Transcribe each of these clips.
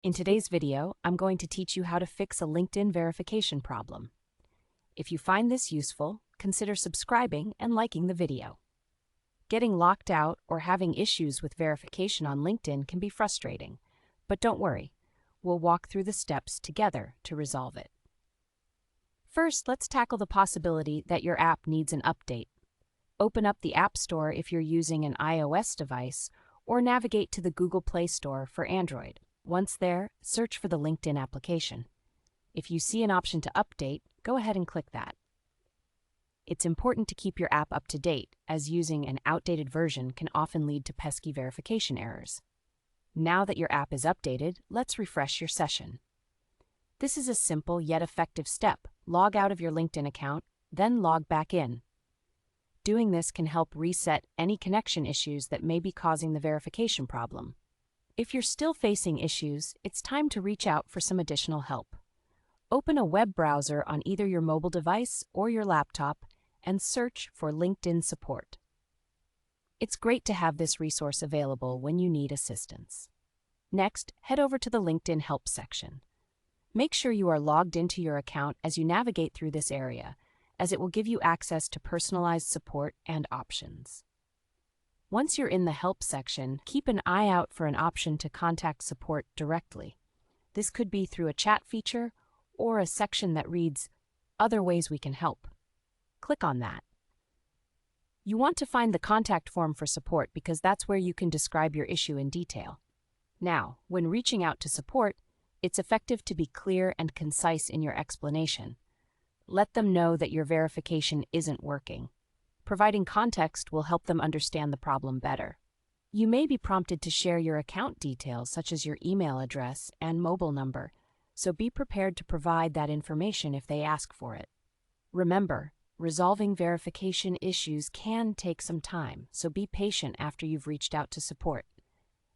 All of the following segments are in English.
In today's video, I'm going to teach you how to fix a LinkedIn verification problem. If you find this useful, consider subscribing and liking the video. Getting locked out or having issues with verification on LinkedIn can be frustrating, but don't worry, we'll walk through the steps together to resolve it. First, let's tackle the possibility that your app needs an update. Open up the App Store if you're using an iOS device, or navigate to the Google Play Store for Android. Once there, search for the LinkedIn application. If you see an option to update, go ahead and click that. It's important to keep your app up to date, as using an outdated version can often lead to pesky verification errors. Now that your app is updated, let's refresh your session. This is a simple yet effective step. Log out of your LinkedIn account, then log back in. Doing this can help reset any connection issues that may be causing the verification problem. If you're still facing issues, it's time to reach out for some additional help. Open a web browser on either your mobile device or your laptop and search for LinkedIn support. It's great to have this resource available when you need assistance. Next, head over to the LinkedIn Help section. Make sure you are logged into your account as you navigate through this area, as it will give you access to personalized support and options. Once you're in the Help section, keep an eye out for an option to contact support directly. This could be through a chat feature or a section that reads, "Other ways we can help." Click on that. You want to find the contact form for support because that's where you can describe your issue in detail. Now, when reaching out to support, it's effective to be clear and concise in your explanation. Let them know that your verification isn't working. Providing context will help them understand the problem better. You may be prompted to share your account details, such as your email address and mobile number, so be prepared to provide that information if they ask for it. Remember, resolving verification issues can take some time, so be patient after you've reached out to support.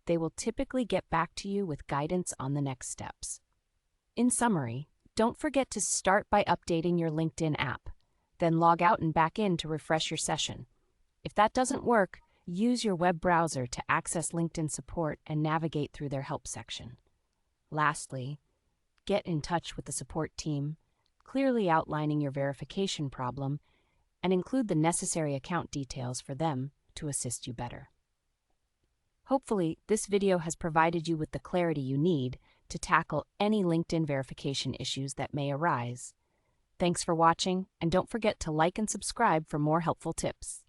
They will typically get back to you with guidance on the next steps. In summary, don't forget to start by updating your LinkedIn app. Then log out and back in to refresh your session. If that doesn't work, use your web browser to access LinkedIn support and navigate through their help section. Lastly, get in touch with the support team, clearly outlining your verification problem, and include the necessary account details for them to assist you better. Hopefully, this video has provided you with the clarity you need to tackle any LinkedIn verification issues that may arise. Thanks for watching, and don't forget to like and subscribe for more helpful tips.